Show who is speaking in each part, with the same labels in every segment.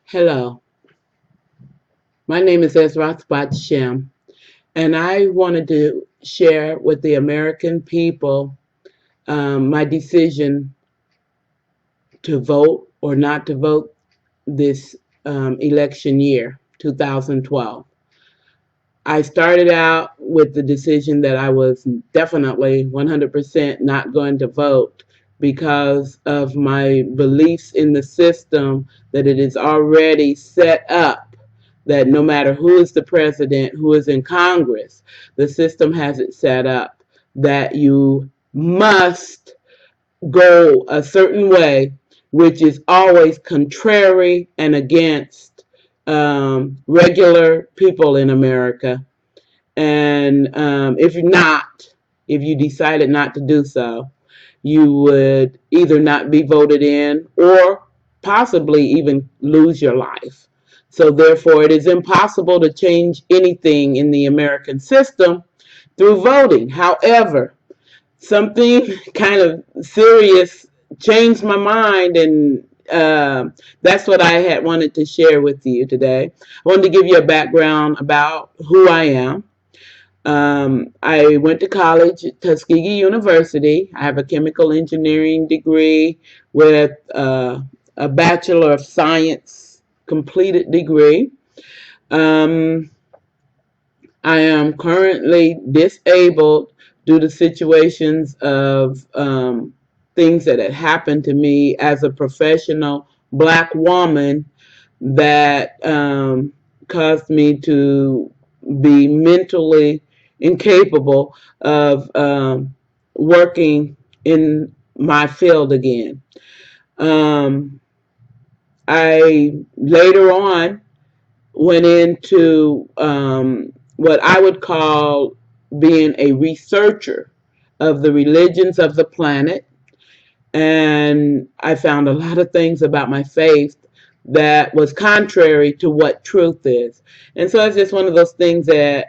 Speaker 1: Hello, my name is Ezra Shem, and I wanted to share with the American people my decision to vote or not to vote this election year, 2012. I started out with the decision that I was definitely 100% not going to vote because of my beliefs in the system that it is already set up that no matter who is the president, who is in Congress, the system has it set up that you must go a certain way, which is always contrary and against regular people in America. And if you decided not to do so, you would either not be voted in or possibly even lose your life. So, therefore, it is impossible to change anything in the American system through voting. However, something kind of serious changed my mind, and that's what I had wanted to share with you today. I wanted to give you a background about who I am. I went to college at Tuskegee University. I have a chemical engineering degree with a Bachelor of Science completed degree. Um, I am currently disabled due to situations of things that had happened to me as a professional black woman that caused me to be mentally incapable of working in my field again. Um, I later on went into what I would call being a researcher of the religions of the planet. And I found a lot of things about my faith that was contrary to what truth is. And so it's just one of those things that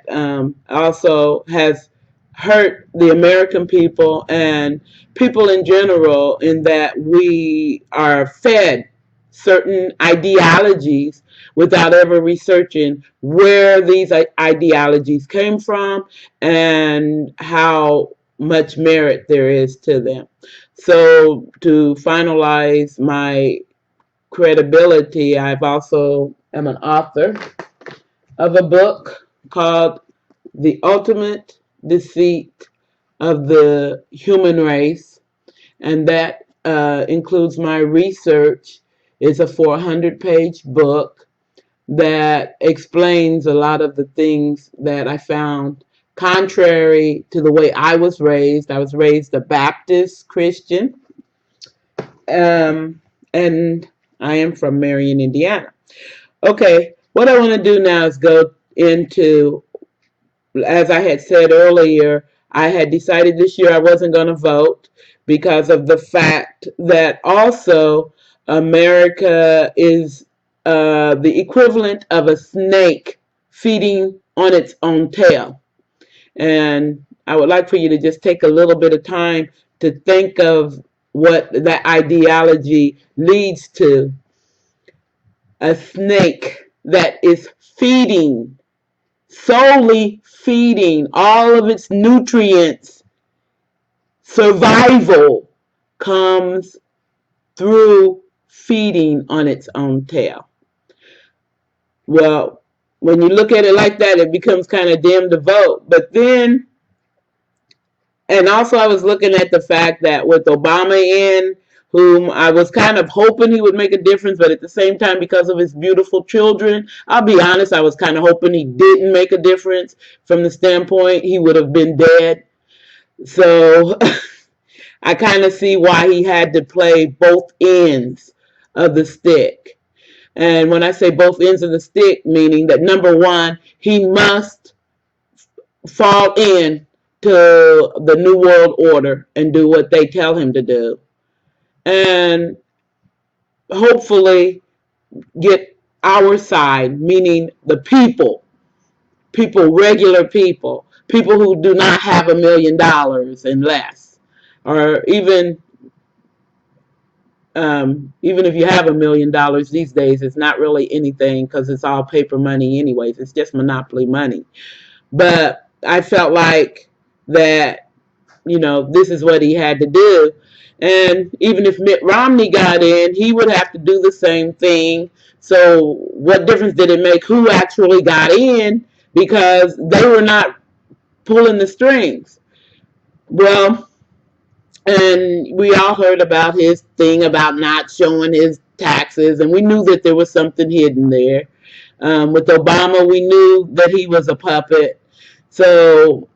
Speaker 1: also has hurt the American people and people in general, in that we are fed certain ideologies without ever researching where these ideologies came from and how much merit there is to them. So, to finalize my credibility, I've also am an author of a book called The Ultimate Deceit of the Human Race, and that includes my research. It's a 400-page book that explains a lot of the things that I found contrary to the way I was raised. I was raised a Baptist Christian, and I am from Marion, Indiana. Okay, what I want to do now is go into, as I had said earlier, I had decided this year I wasn't going to vote because of the fact that also America is the equivalent of a snake feeding on its own tail. And I would like for you to just take a little bit of time to think of what that ideology leads to. A snake that is feeding, solely feeding all of its nutrients, survival comes through feeding on its own tail. Well, when you look at it like that, it becomes kind of dim to vote. But then, and also I was looking at the fact that with Obama in, whom I was kind of hoping he would make a difference, but at the same time, because of his beautiful children, I'll be honest, I was kind of hoping he didn't make a difference from the standpoint he would have been dead. So I kind of see why he had to play both ends of the stick. And when I say both ends of the stick, meaning that number one, he must fall in to the New World Order and do what they tell him to do. And hopefully get our side, meaning the people, regular people who do not have $1 million and less, or even Even if you have $1 million these days, it's not really anything because it's all paper money anyways. It's just monopoly money. But I felt like that, this is what he had to do. And even if Mitt Romney got in, he would have to do the same thing. So what difference did it make who actually got in? Because they were not pulling the strings. Well, and we all heard about his thing about not showing his taxes, and we knew that there was something hidden there. With Obama, we knew that he was a puppet. So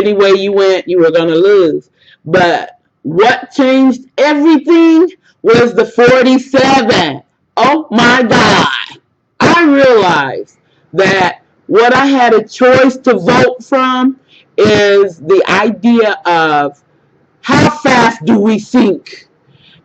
Speaker 1: any way you went, you were going to lose. But what changed everything was the 47. Oh my God. I realized that what I had a choice to vote from is the idea of how fast do we think?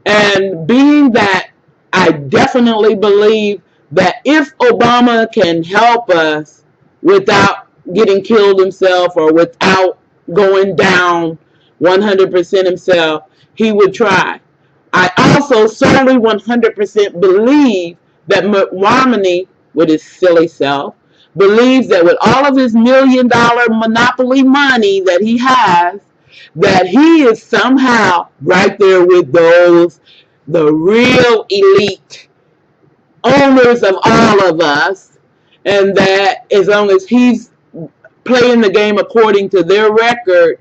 Speaker 1: And being that I definitely believe that if Obama can help us without getting killed himself or without going down 100% himself, he would try. I also solely 100% believe that Mitt Romney, with his silly self, believes that with all of his $1 million monopoly money that he has, that he is somehow right there with the real elite owners of all of us, and that as long as he's playing the game according to their record,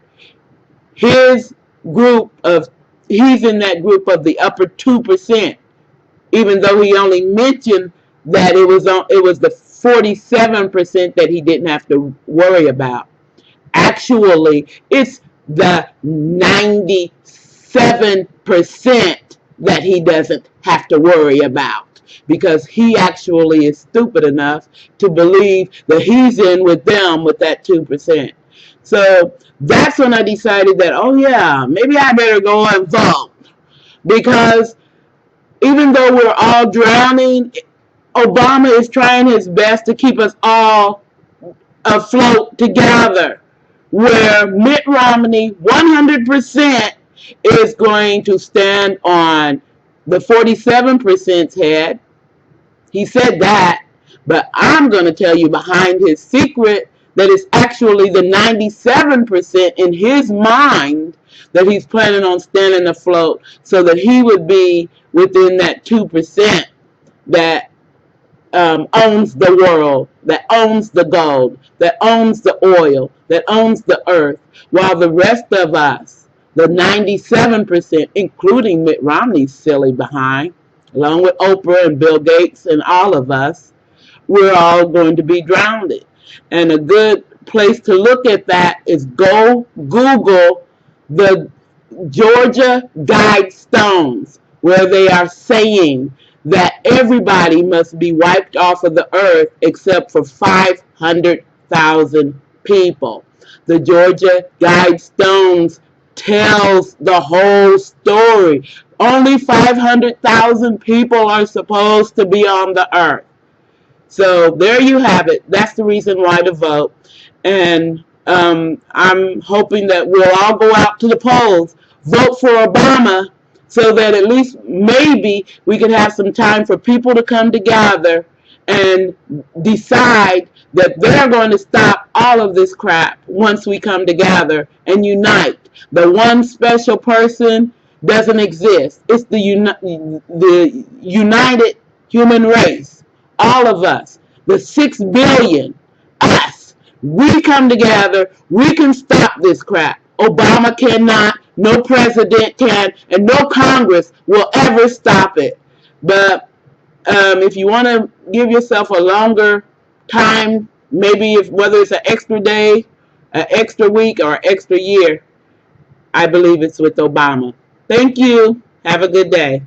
Speaker 1: his group of he's in that group of the upper 2%, even though he only mentioned that it was the 47% that he didn't have to worry about. Actually, it's the 97% that he doesn't have to worry about, because he actually is stupid enough to believe that he's in with them with that 2%. So that's when I decided that, oh yeah, maybe I better go and vote, because even though we're all drowning, Obama is trying his best to keep us all afloat together, where Mitt Romney 100% is going to stand on the 47%'s head. He said that, but I'm going to tell you behind his secret that it's actually the 97% in his mind that he's planning on standing afloat, so that he would be within that 2% that owns the world, that owns the gold, that owns the oil, that owns the earth, while the rest of us, the 97%, including Mitt Romney's silly behind, along with Oprah and Bill Gates and all of us, we're all going to be drowned. And a good place to look at that is go Google the Georgia Guidestones, where they are saying that everybody must be wiped off of the earth except for 500,000 people. The Georgia Guidestones tells the whole story. Only 500,000 people are supposed to be on the earth. So there you have it. That's the reason why to vote. And I'm hoping that we'll all go out to the polls, vote for Obama, so that at least maybe we can have some time for people to come together and decide that they're going to stop all of this crap once we come together and unite. The one special person doesn't exist. It's the united human race, all of us, the 6 billion, us. We come together, we can stop this crap. Obama cannot, no president can, and no Congress will ever stop it. But if you want to give yourself a longer time, maybe whether it's an extra day, an extra week, or an extra year, I believe it's with Obama. Thank you. Have a good day.